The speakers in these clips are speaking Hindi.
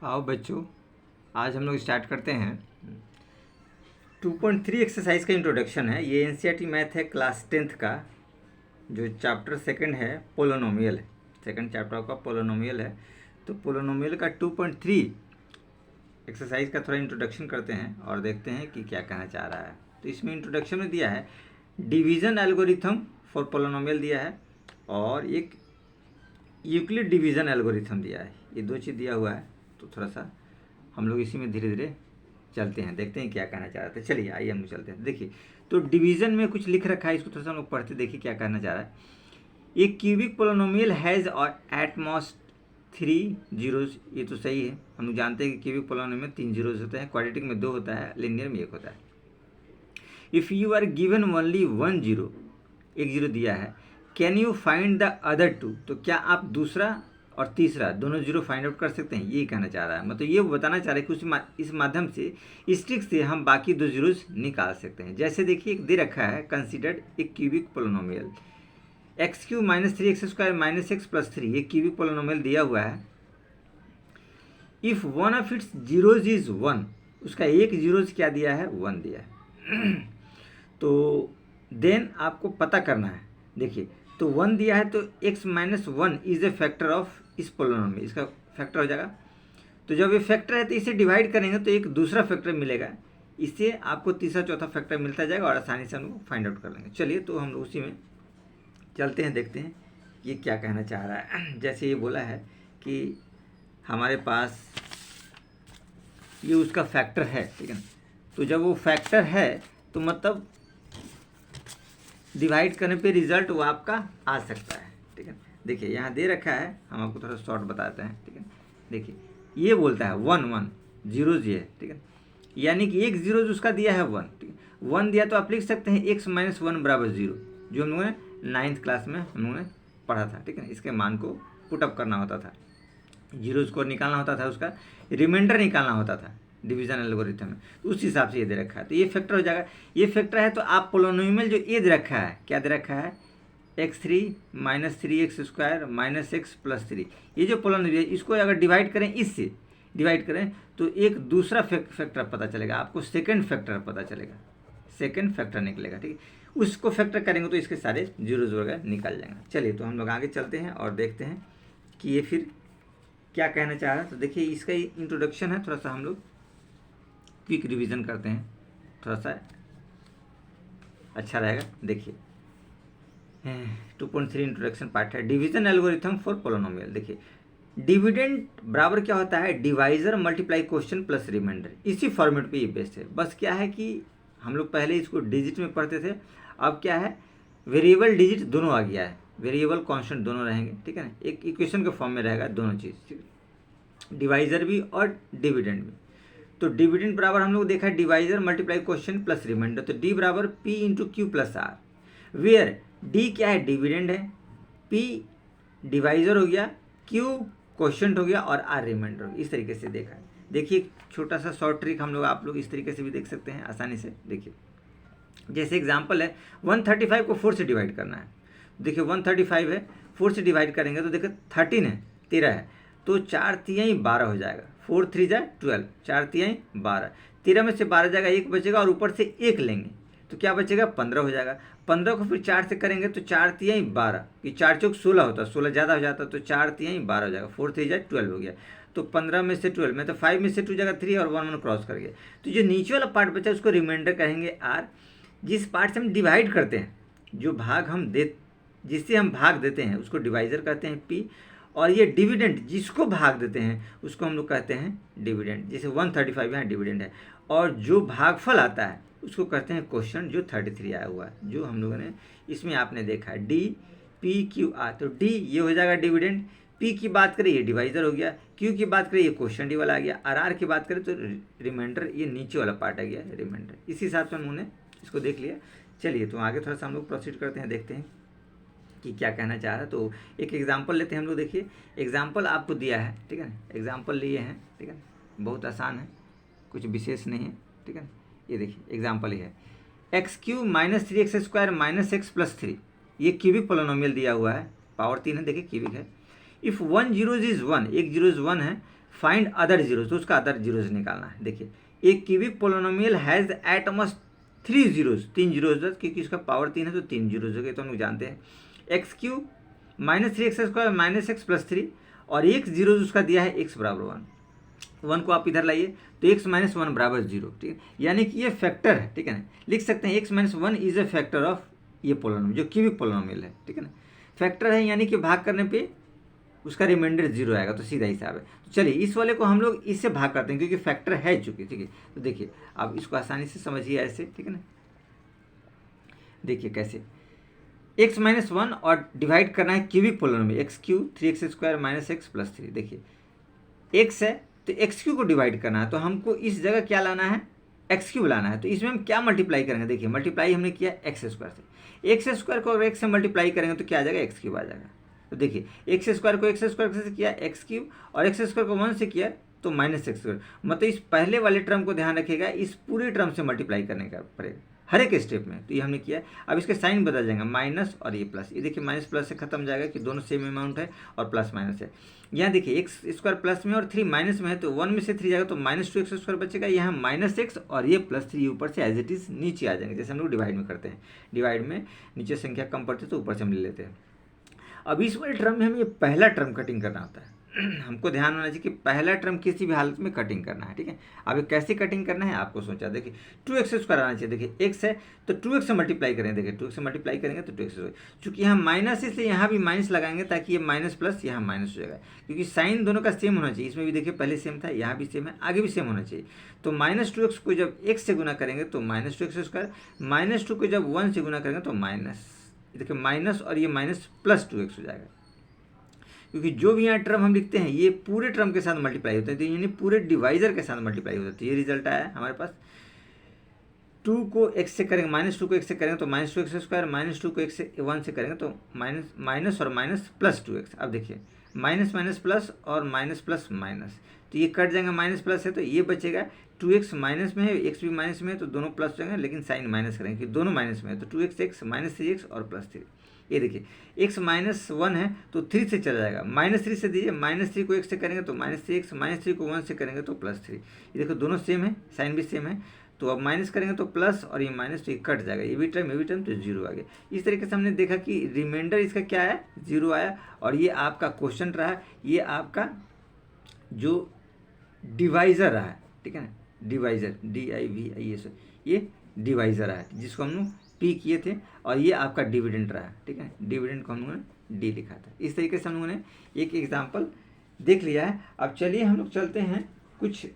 आओ बच्चों, आज हम लोग स्टार्ट करते हैं 2.3 एक्सरसाइज का इंट्रोडक्शन है। ये एनसीईआरटी मैथ है क्लास 10th का, जो चैप्टर सेकंड है पोलोनोमियल है। सेकंड चैप्टर का पोलोनोमियल है, तो पोलोनोमियल का 2.3 एक्सरसाइज का थोड़ा इंट्रोडक्शन करते हैं और देखते हैं कि क्या कहना चाह रहा है। तो इसमें इंट्रोडक्शन में दिया है डिवीज़न एल्गोरिथम फॉर पोलोनोमियल दिया है, और एक यूक्लिड डिवीज़न एल्गोरिथम दिया है। ये दो चीज़ दिया हुआ है, तो थोड़ा सा हम लोग इसी में धीरे धीरे चलते हैं, देखते हैं क्या कहना चाह रहा था। चलिए आइए हम लोग चलते हैं। देखिए, तो डिवीज़न में कुछ लिख रखा है, इसको थोड़ा सा हम लोग पढ़ते देखिए क्या कहना चाह रहा है। एक cubic polynomial has at most 3 zeros. ये तो सही है, हम लोग जानते हैं कि क्यूबिक पोलोनोमियल में 3 जीरोज होते हैं, क्वाड्रेटिक में 2 होता है, लिनियर में 1 होता है। If you are given only 1 zero, 1 zero दिया है, can you find the other 2, तो क्या आप दूसरा और तीसरा दोनों जीरो फाइंड आउट कर सकते हैं, यही कहना चाह रहा है। मतलब ये बताना चाह रहा है कि इस माध्यम से, इस ट्रिक से हम बाकी 2 जीरोज निकाल सकते हैं। जैसे देखिए, एक दे रखा है कंसिडर्ड एक cubic polynomial x Q minus 3x² minus x plus 3, ये क्यूबिक पोलोनोमियल दिया हुआ है। If one of its zeros is 1, उसका एक जीरोज क्या दिया है, 1 दिया है। तो देन आपको पता करना है। देखिए, तो 1 दिया है, तो x minus 1 is a factor of इस पोलोनोमियल, इसका फैक्टर हो जाएगा। तो जब ये फैक्टर है तो इसे डिवाइड करेंगे तो एक दूसरा फैक्टर मिलेगा, इससे आपको तीसरा चौथा फैक्टर मिलता जाएगा और आसानी से हम लोग फाइंड आउट कर लेंगे। चलिए, तो हम लोग उसी में चलते हैं, देखते हैं ये क्या कहना चाह रहा है। जैसे ये बोला है कि हमारे पास ये उसका फैक्टर है, ठीक है ना। तो जब वो फैक्टर है तो मतलब डिवाइड करने पे रिजल्ट वो आपका आ सकता है, ठीक है। देखिए, यहाँ दे रखा है, हम आपको थोड़ा शॉर्ट बताते हैं, ठीक है। देखिए, ये बोलता है 1 1 जीरोज ये है, ठीक है, यानी कि एक जीरोज उसका दिया है 1, ठीक है। 1 दिया तो आप लिख सकते हैं x माइनस 1 बराबर 0, जो हम लोगों ने 9th क्लास में हम लोगों ने पढ़ा था, ठीक है। इसके मान को पुटअप करना होता था, जीरोज को निकालना होता था, उसका रिमाइंडर निकालना होता था डिवीजन एल्गोरिथम में, तो उस हिसाब से ये दे रखा है। तो ये फैक्टर हो जाएगा, ये फैक्टर है। तो आप पोलोनोमियल जो ये दे रखा है, क्या दे रखा है, x3 minus 3x² minus x plus 3, ये जो पोलोनोमियल, इसको अगर डिवाइड करें, इससे डिवाइड करें तो एक दूसरा फैक्टर पता चलेगा आपको, सेकंड फैक्टर पता चलेगा, सेकंड फैक्टर निकलेगा, ठीक है। उसको फैक्टर करेंगे तो इसके सारे जीरोज वगैरह निकल जाएंगे। चलिए, तो हम लोग आगे चलते हैं और देखते हैं कि ये फिर क्या कहना चाह रहा है। तो देखिए, इसका इंट्रोडक्शन है, थोड़ा सा हम लोग क्विक रिवीजन करते हैं, थोड़ा सा अच्छा रहेगा। देखिए, 2.3 इंट्रोडक्शन पार्ट है, डिवीजन एल्गोरिथम फॉर पोलोनोमियल। देखिए, डिविडेंड बराबर क्या होता है, divisor multiply question plus remainder. इसी फॉर्मेट पे ये बेस्ड है। बस क्या है कि हम लोग पहले इसको डिजिट में पढ़ते थे, अब क्या है, वेरिएबल डिजिट दोनों आ गया है, वेरिएबल कांस्टेंट दोनों रहेंगे, ठीक है ना। एक इक्वेशन के फॉर्म में रहेगा दोनों चीज़, ठीक है, डिवाइजर भी और डिविडेंड भी। तो डिविडेंड बराबर हम लोग देखा है divisor multiply question plus remainder, तो डी बराबर P into Q plus R, where D क्या है, डिविडेंड है, पी डिवाइजर हो गया, क्यू क्वेश्चन हो गया और आर रिमाइंडर हो गया। इस तरीके से देखा है। देखिए, छोटा सा शॉर्ट ट्रिक हम लोग, आप लोग इस तरीके से भी देख सकते हैं आसानी से। देखिए, जैसे एग्जाम्पल है 135 को 4 से डिवाइड करना है। देखिए, 135 है, 4 से डिवाइड करेंगे तो देखिए 13 है, 13 है, तो 4 तिहाई 12 हो जाएगा, 4 3 जाए 12, 4 तिहाई 12, 13 में से 12 जाएगा, 1 बचेगा और ऊपर से 1 लेंगे तो क्या बचेगा, 15 हो जाएगा। 15 को फिर 4 से करेंगे तो 4 तिहाई 12, कि 4 चौक 16 होता, 16 ज़्यादा हो जाता, तो 4 तिहाई 12 हो जाएगा, 4 3 जाए 12 हो गया। तो 15 में से 12 में, तो 5 में से 2 जाएगा 3 और 1 1 क्रॉस कर गया। तो जो नीचे वाला पार्ट बचा उसको रिमाइंडर कहेंगे आर। जिस पार्ट से हम डिवाइड करते हैं, जो भाग हम जिससे हम भाग देते हैं उसको डिवाइजर कहते हैं पी, और ये डिविडेंड जिसको भाग देते हैं उसको हम लोग कहते हैं डिविडेंड। जैसे 135 यहाँ डिविडेंड है, और जो भागफल आता है उसको कहते हैं क्वेश्चन, जो 33 आया हुआ है, जो हम लोगों ने इसमें आपने देखा है डी पी क्यू आर। तो डी ये हो जाएगा डिविडेंड, पी की बात करें ये डिवाइजर हो गया, क्यू की बात करें ये क्वेश्चन डी वाला आ गया, और आर की बात करें तो रिमाइंडर, ये नीचे वाला पार्ट आ गया रिमाइंडर। इस हिसाब से हमने इसको देख लिया। चलिए, तो आगे थोड़ा सा हम लोग प्रोसीड करते हैं, देखते हैं कि क्या कहना चाह रहा है। तो एक एग्जांपल लेते हैं हम लोग। देखिए, एग्जांपल आपको दिया है, ठीक है ना, एग्जांपल लिए हैं, ठीक है, बहुत आसान है, कुछ विशेष नहीं है, ठीक है। ये देखिए एग्जांपल ये है, x³ minus 3x² minus x plus 3, ये क्यूबिक पोलोनोमियल दिया हुआ है, पावर 3 है, देखिए क्यूबिक है। इफ़ 1 जीरोज इज़ 1, एक जीरोज 1 है, फाइंड अदर जीरोज, तो उसका अदर जीरोज निकालना है। देखिए एक cubic polynomial has at most 3 zeros, 3 zeros, क्योंकि इसका पावर 3 है तो 3 जीरोज हो गए, तो हम लोग जानते हैं x Q minus 3x² minus x plus 3, और एक जीरोज उसका दिया है x बराबर 1 को आप इधर लाइए तो x माइनस 1 बराबर 0, ठीक है, यानी कि ये फैक्टर है, ठीक है ना, लिख सकते हैं x minus 1 is a factor of ये पोलिनोमियल जो क्यूबिक पोलिनोमियल है, ठीक है ना, फैक्टर है यानी कि भाग करने पे उसका रिमाइंडर 0 आएगा, तो सीधा हिसाब है। तो चलिए इस वाले को हम लोग इससे भाग करते हैं क्योंकि फैक्टर है चूंकि, ठीक है। तो देखिए आप इसको आसानी से समझिए ऐसे, ठीक है ना, देखिए कैसे x माइनस 1 और डिवाइड करना है cubic polynomial x Q 3x² minus x plus 3। देखिए x है तो एक्स क्यू को डिवाइड करना है, तो हमको इस जगह क्या लाना है, एक्स क्यूब लाना है। तो इसमें हम क्या मल्टीप्लाई करेंगे, देखिए मल्टीप्लाई हमने किया x² से, x² को अगर x से मल्टीप्लाई करेंगे तो क्या आ जाएगा, एक्स क्यूब आ जाएगा। तो देखिए x² को x² से किया एक्स क्यूब, और x² को 1 से किया तो माइनस x², मतलब इस पहले वाले टर्म को ध्यान रखिएगा, इस पूरे टर्म से मल्टीप्लाई करने का पड़ेगा हर एक स्टेप में। तो ये हमने किया। अब इसके साइन बदल जाएंगे, माइनस और ये प्लस, ये देखिए माइनस प्लस से खत्म जाएगा कि दोनों सेम अमाउंट है और प्लस माइनस है। यहाँ देखिए x² प्लस में और 3 माइनस में है, तो 1 में से 3 जाएगा तो माइनस 2x² बचेगा, यहाँ माइनस x और ये प्लस 3 ऊपर से एज इट इज़ नीचे आ जाएंगे, जैसे हम लोग डिवाइड में करते हैं, डिवाइड में नीचे संख्या कम पड़ती है तो ऊपर से हम ले लेते हैं। अब इस वाले टर्म में हमें ये पहला टर्म कटिंग करना होता है हमको ध्यान होना चाहिए कि पहला टर्म किसी भी हालत में कटिंग करना है, ठीक है। अब ये कैसे कटिंग करना है आपको सोचा, देखिए 2x² आना चाहिए, देखिए x है तो 2x से मल्टीप्लाई करेंगे, देखिए 2x से मल्टीप्लाई करेंगे तो 2x, चूँकि यहाँ माइनस है इसलिए यहाँ भी माइनस लगाएंगे ताकि ये माइनस प्लस यहाँ माइनस हो जाएगा, क्योंकि साइन दोनों का सेम होना चाहिए। इसमें भी देखिए पहले सेम था, यहाँ भी सेम है, आगे भी सेम होना चाहिए। तो माइनस 2x को जब x से गुना करेंगे तो माइनस 2x², माइनस 2 को जब 1 से गुना करेंगे तो माइनस, देखिए माइनस और ये माइनस प्लस 2x हो जाएगा, क्योंकि जो भी यहाँ टर्म हम लिखते हैं ये पूरे टर्म के साथ मल्टीप्लाई होते हैं, तो यानी पूरे डिवाइजर के साथ मल्टीप्लाई होता है। तो ये रिजल्ट आया है हमारे पास, 2 को x से करेंगे, माइनस 2 को x से करेंगे तो माइनस 2x², माइनस 2 को x से 1 से करेंगे तो माइनस और माइनस प्लस 2x। अब देखिए माइनस माइनस प्लस और माइनस प्लस माइनस, तो ये कट जाएगा, माइनस प्लस है तो ये बचेगा, 2x माइनस में है, x भी माइनस में है तो दोनों प्लस जाएंगे, लेकिन साइन माइनस करेंगे कि दोनों माइनस में है, तो 2x माइनस 3x और प्लस 3। ये देखिए x माइनस 1 है तो 3 से चला जाएगा, माइनस 3 से दीजिए, माइनस 3 को x से करेंगे तो माइनस 3x, माइनस 3 को 1 से करेंगे तो प्लस 3। ये देखो दोनों सेम है, साइन भी सेम है, तो अब माइनस करेंगे तो प्लस और ये माइनस, तो ये कट जाएगा, ये भी टर्म तो 0 आ गया। इस तरीके से हमने देखा कि रिमाइंडर इसका क्या है, 0 आया। और ये आपका क्वेश्चन रहा, ये आपका जो डिवाइज़र रहा है, ठीक है ना, डिवाइज़र DIVIS, ये डिवाइज़र है जिसको हम लोग P किए थे, और ये आपका डिविडेंड रहा है, ठीक है, डिविडेंड को हम लोगों ने D लिखा था। इस तरीके से हम लोगों ने एक एग्जाम्पल देख लिया है। अब चलिए हम लोग चलते हैं कुछ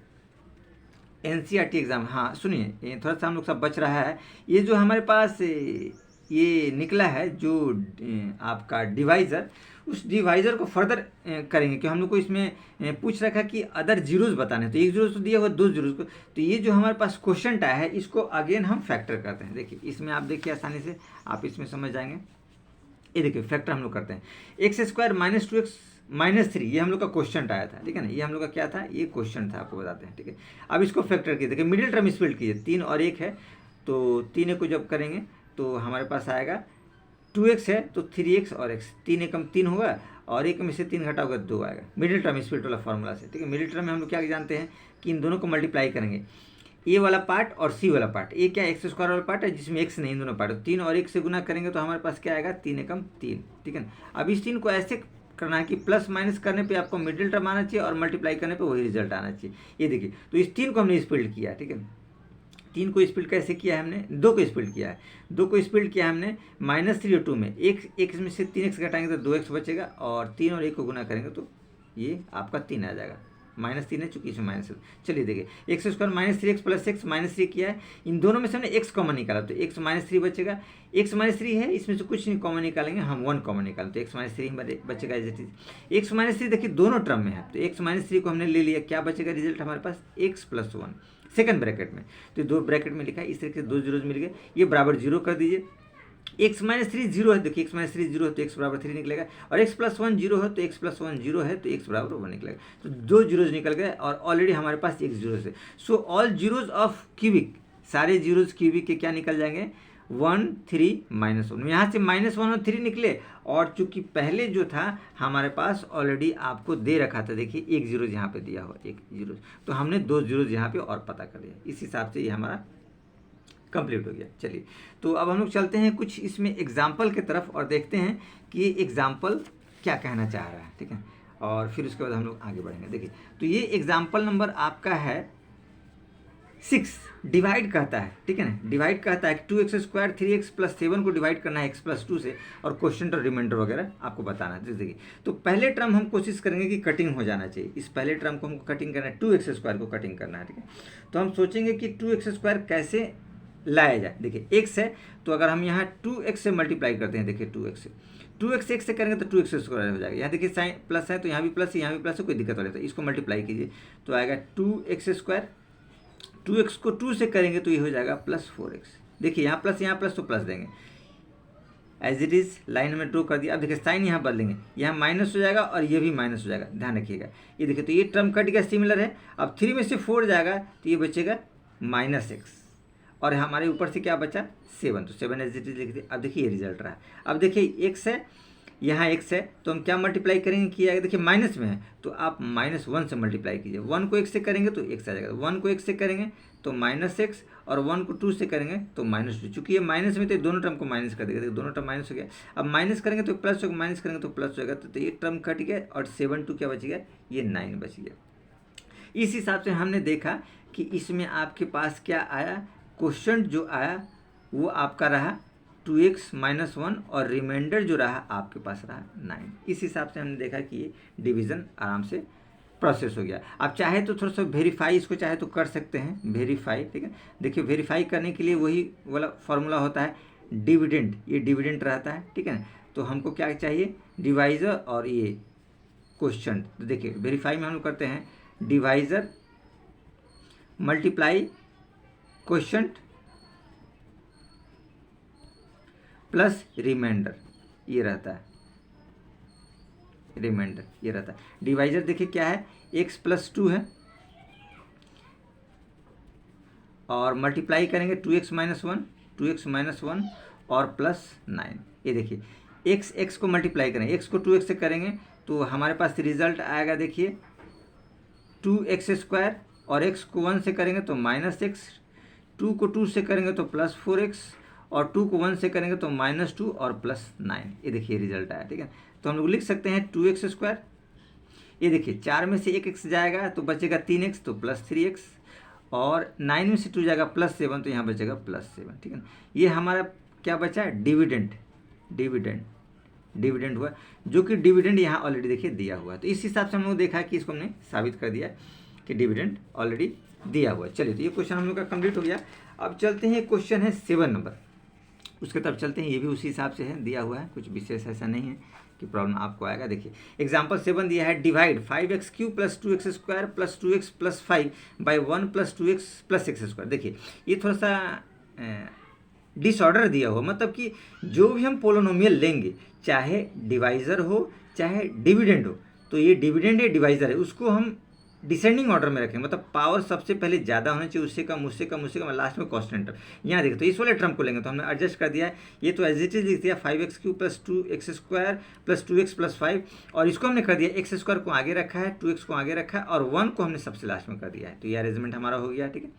NCERT एग्ज़ाम। हाँ सुनिए, थोड़ा सा हम लोग सब बच रहा है, ये जो हमारे पास ये निकला है जो आपका डिवाइज़र, उस डिवाइज़र को फर्दर करेंगे, कि हम लोग को इसमें पूछ रखा कि अदर जीरोज़ बताने, तो एक जीरो तो दिया हुआ, 2 जीरोज़ को, तो ये जो हमारे पास क्वेश्चन आया है इसको अगेन हम फैक्टर करते हैं। देखिए इसमें आप देखिए आसानी से आप इसमें समझ जाएंगे। ये देखिए फैक्टर हम लोग करते हैं, x² माइनस 2x माइनस 3, ये हम लोग का क्वेश्चन आया था, ठीक है ना, ये हम लोग का क्या था, ये क्वेश्चन था, आपको बताते हैं, ठीक है। अब इसको फैक्टर कीजिए, देखिए मिडिल टर्म स्प्लिट कीजिए, 3 और 1 है तो 3 को जब करेंगे तो हमारे पास आएगा 2x है तो 3x और x, 3 एकम 3 होगा और 1 में से 3 घटा होगा 2 आएगा, मिडिल टर्म स्प्लिट वाला फॉर्मूला से, ठीक है। मिडिल टर्म में हम लोग क्या जानते हैं कि इन दोनों को मल्टीप्लाई करेंगे, ए वाला पार्ट और सी वाला पार्ट, ए क्या x² वाला पार्ट है जिसमें x नहीं, इन दोनों पार्ट, 3 और 1 से गुना करेंगे तो हमारे पास क्या आएगा, 3 एकम 3, ठीक है ना। अब इस 3 को ऐसे करना है कि प्लस माइनस करने पे आपको मिडिल टर्म आना चाहिए और मल्टीप्लाई करने पे वही रिजल्ट आना चाहिए। ये देखिए तो इस 3 को हमने स्प्लिट किया, ठीक है, 3 को स्प्लिट कैसे किया है हमने, 2 को स्प्लिट किया है, 2 को स्प्लिट किया हमने -3 और 2 में, एक में से 3x घटाएंगे तो 2x बचेगा, और 3 और 1 को गुना करेंगे तो ये आपका 3 आ जाएगा, -3 है चूंकि इसमें माइनस है। चलिए देखिए x² minus 3x plus x minus 3 किया है, इन दोनों में से हमने x कॉमन निकाला तो x -3 बचेगा, x -3 है इसमें से कुछ नहीं कॉमन निकालेंगे, हम 1 कॉमन निकालें तो x -3 बचेगा एज इट इज। x -3 देखिए दोनों टर्म में है तो x -3 को हमने ले लिया, क्या बचेगा रिजल्ट हमारे पास, x + 1 सेकंड ब्रैकेट में, तो 2 ब्रैकेट में लिखा है, इस तरीके से 2 जीरोज मिल गए, ये बराबर 0 कर दीजिए। x -3 0 है, देखिए x -3 0 है तो x बराबर 3 निकलेगा, और x + 1 0 है तो x + 1 0 है तो x बराबर 1 निकलेगा, तो 2 जीरोज निकल गए और ऑलरेडी हमारे पास एक जीरो है। So all zeros of cubic, सारे जीरोज क्यूबिक के क्या निकल जाएंगे, 1 3 -1, यहाँ से -1 और 3 निकले, और चूंकि पहले जो था हमारे पास ऑलरेडी आपको दे रखा था, देखिए एक जीरो यहाँ पे दिया हुआ, एक जीरो, तो हमने 2 जीरो यहाँ पे और पता कर दिया। इस हिसाब से ये हमारा कंप्लीट हो गया। चलिए, तो अब हम लोग चलते हैं कुछ इसमें एग्जाम्पल की तरफ और देखते हैं कि ये एग्जाम्पल क्या कहना चाह रहा है, ठीक है, और फिर उसके बाद हम लोग आगे बढ़ेंगे। देखिए, तो ये एग्जाम्पल नंबर आपका है 6, डिवाइड कहता है, ठीक है ना, डिवाइड कहता है कि 2x² 3x + 7 को डिवाइड करना है x + 2 से, और क्वेश्चन और रिमाइंडर वगैरह आपको बताना है। देखिए, तो पहले टर्म हम कोशिश करेंगे कि कटिंग हो जाना चाहिए, इस पहले टर्म को हमको कटिंग करना है, 2x² को कटिंग करना है, ठीक है। तो हम सोचेंगे कि 2x² कैसे लाया जाए। देखिए x है, तो अगर हम यहाँ 2x से मल्टीप्लाई करते हैं, देखिए 2x से, 2x x से करेंगे तो 2x² हो जाएगा। यहाँ देखिए साइन प्लस है, तो यहाँ भी प्लस है, यहाँ भी प्लस है, कोई दिक्कत वाली, तो इसको मल्टीप्लाई कीजिए तो आएगा 2x², 2x को 2 से करेंगे तो ये हो जाएगा +4x। देखिए यहाँ प्लस तो प्लस देंगे, एज इट इज़ लाइन में ड्रॉ कर दिया। अब देखिए साइन यहाँ बदलेंगे, यहाँ माइनस हो जाएगा और ये भी माइनस हो जाएगा, ध्यान रखिएगा। ये देखिए, तो ये टर्म कट गया, सिमिलर है। अब 3 में से 4 जाएगा तो ये बचेगा -x, और हमारे ऊपर से क्या बचा 7, तो 7 एज इट इज लिख दिया। अब देखिए ये रिजल्ट रहा। अब देखिए x है, यहाँ x है, तो हम क्या मल्टीप्लाई करेंगे, किया देखिए माइनस में है तो आप -1 से मल्टीप्लाई कीजिए। 1 को x से करेंगे तो x आ जाएगा, 1 को x से करेंगे तो -x, और 1 को 2 से करेंगे तो -2। चूँकि ये माइनस में तो दोनों टर्म को माइनस कर देगा, देखिए दोनों टर्म माइनस हो गया। अब माइनस करेंगे तो प्लस होगा, माइनस करेंगे तो प्लस होगा, तो ये टर्म कट गया, और 7 2 क्या बच गया, ये 9 बच गया। इस हिसाब से हमने देखा कि इसमें आपके पास क्या आया, क्वेश्चन जो आया वो आपका रहा 2x - 1, और रिमाइंडर जो रहा आपके पास रहा 9। इस हिसाब से हमने देखा कि ये डिवीज़न आराम से प्रोसेस हो गया। आप चाहे तो थोड़ा सा वेरीफाई इसको चाहे तो कर सकते हैं, वेरीफाई, ठीक है। देखिए वेरीफाई करने के लिए वही वाला फॉर्मूला होता है डिविडेंड, ये डिविडेंड रहता है, ठीक है ना। तो हमको क्या चाहिए, डिवाइज़र और ये क्वेश्चन। तो देखिए वेरीफाई में हम लोग करते हैं divisor multiply question plus remainder, ये रहता है, रिमाइंडर ये रहता है। डिवाइजर देखिए क्या है, x + 2 है, और मल्टीप्लाई करेंगे 2x - 1 और +9। ये देखिए x को मल्टीप्लाई करेंगे, x को 2x से करेंगे तो हमारे पास रिजल्ट आएगा, देखिए 2x², और x को 1 से करेंगे तो -x, 2 को 2 से करेंगे तो +4x, और 2 को 1 से करेंगे तो -2 और +9। ये देखिए रिजल्ट आया, ठीक है। तो हम लोग लिख सकते हैं 2x², ये देखिए 4 में से 1x जाएगा तो बचेगा 3x, तो +3x, और 9 में से 2 जाएगा +7, तो यहाँ बचेगा +7, ठीक है ना। ये हमारा क्या बचा, डिविडेंड हुआ, जो कि डिविडेंड यहाँ ऑलरेडी देखिए दिया हुआ है। तो इस हिसाब से हम लोग देखा कि इसको हमने साबित कर दिया कि डिविडेंड ऑलरेडी दिया हुआ है। चलिए, तो ये क्वेश्चन हम लोग का कंप्लीट हो गया। अब चलते हैं, क्वेश्चन है 7 नंबर, उसके तरफ चलते हैं। ये भी उसी हिसाब से है, दिया हुआ है, कुछ विशेष ऐसा नहीं है कि प्रॉब्लम आपको आएगा। देखिए एग्जाम्पल 7 दिया है, divide 5x³ + 2x² + 2x + 5 by 1 + 2x + x²। देखिए ये थोड़ा सा डिसऑर्डर दिया हुआ, मतलब कि जो भी हम पोलिनोमियल लेंगे, चाहे डिवाइज़र हो चाहे डिविडेंड हो, तो ये डिविडेंड है डिवाइज़र है, उसको हम डिसेंडिंग ऑर्डर में रखें, मतलब पावर सबसे पहले ज़्यादा होना चाहिए, उससे कम, उससे कम, उससे कम, लास्ट में कांस्टेंट टर्म। यहाँ देखिए, तो इस वाले टर्म को लेंगे तो हमने एडजस्ट कर दिया है, ये तो एज इट इज लिख दिया 5x³ + 2x² + 2x + 5, और इसको हमने कर दिया x² को आगे रखा है, 2x को आगे रखा है, और 1 को हमने सबसे लास्ट में कर दिया है। तो ये अरेंजमेंट हमारा हो गया, ठीक है।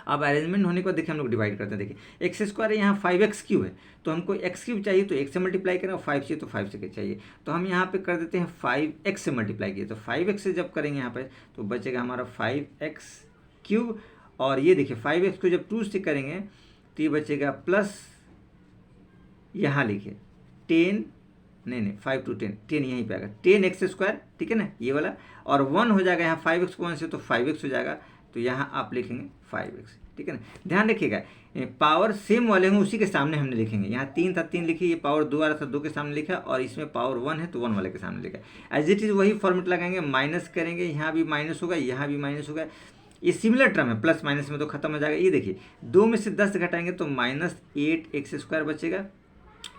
अब अरेंजमेंट होने को देखिए हम लोग डिवाइड करते हैं। देखिए x² यहाँ 5x³ है, तो हमको x³ चाहिए तो x से मल्टीप्लाई करें, और 5 चाहिए तो 5 से चाहिए, तो हम यहाँ पे कर देते हैं 5x से मल्टीप्लाई किए, तो 5x से जब करेंगे यहाँ पे तो बचेगा हमारा 5x³, और ये देखिए 5x को जब 2 से करेंगे तो ये बचेगा प्लस, यहाँ लिखिए 10, नहीं 5 to 10, 10 यहीं पे आएगा 10x², ठीक है ना, ये वाला, और 1 हो जाएगा यहाँ 5x को 1 से तो 5x हो जाएगा, तो यहाँ आप लिखेंगे 5x, ठीक है ना। ध्यान रखिएगा, पावर सेम वाले होंगे उसी के सामने हमने लिखेंगे। यहाँ 3 था, 3 लिखिए, ये पावर 2 आ रहा था, 2 के सामने लिखा, और इसमें पावर 1 है तो 1 वाले के सामने लिखा। एज इट इज वही फॉर्मेट लगाएंगे, माइनस करेंगे, यहाँ भी माइनस होगा, यहाँ भी माइनस होगा, ये सिमिलर टर्म है, प्लस माइनस में तो खत्म हो जाएगा। ये देखिए 2 में से 10 घटाएंगे तो -8x² बचेगा,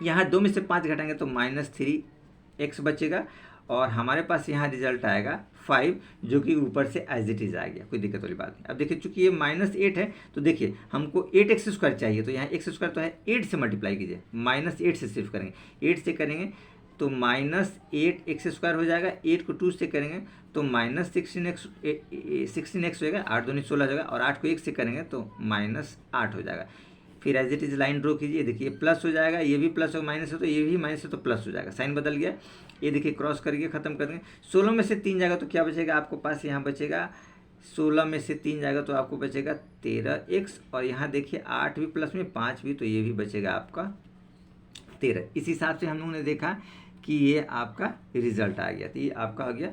यहाँ 2 में से 5 घटाएंगे तो -3x बचेगा, और हमारे पास यहाँ रिजल्ट आएगा 5, जो कि ऊपर से एज इट इज़ आ गया, कोई दिक्कत वाली बात नहीं। अब देखिए चूंकि ये -8 है तो देखिए हमको 8x² चाहिए, तो यहाँ x² तो है, 8 से मल्टीप्लाई कीजिए, -8 से सिर्फ करेंगे, 8 से करेंगे तो -8x² हो जाएगा, 8 को 2 से करेंगे तो -16x हो जाएगा, 8 दूनी 16 हो जाएगा, और 8 को 1 से करेंगे तो -8 हो जाएगा। फिर as it is line draw कीजिए, देखिए प्लस हो जाएगा, ये भी प्लस होगा, माइनस है तो ये भी माइनस है तो प्लस हो जाएगा, साइन बदल गया। ये देखिए क्रॉस करके ख़त्म कर देंगे, 16 में से 3 जाएगा तो क्या बचेगा आपको पास, यहाँ बचेगा 16 में से 3 जाएगा तो आपको बचेगा 13x, और यहाँ देखिए 8 भी प्लस में 5 भी, तो ये भी बचेगा आपका 13। इस हिसाब से हम लोगों ने देखा कि ये आपका रिजल्ट आ गया, तो ये आपका हो गया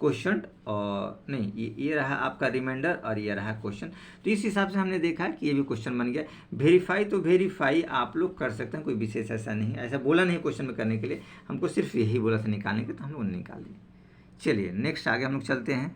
क्वेश्चन, और नहीं ये रहा आपका रिमाइंडर और ये रहा क्वेश्चन। तो इस हिसाब से हमने देखा कि ये भी क्वेश्चन बन गया। वेरीफाई तो वेरीफाई आप लोग कर सकते हैं, कोई विशेष ऐसा नहीं है, ऐसा बोला नहीं क्वेश्चन में करने के लिए, हमको सिर्फ यही बोला था निकालने के, तो हम लोग निकाल दिए। चलिए नेक्स्ट आगे हम लोग चलते हैं।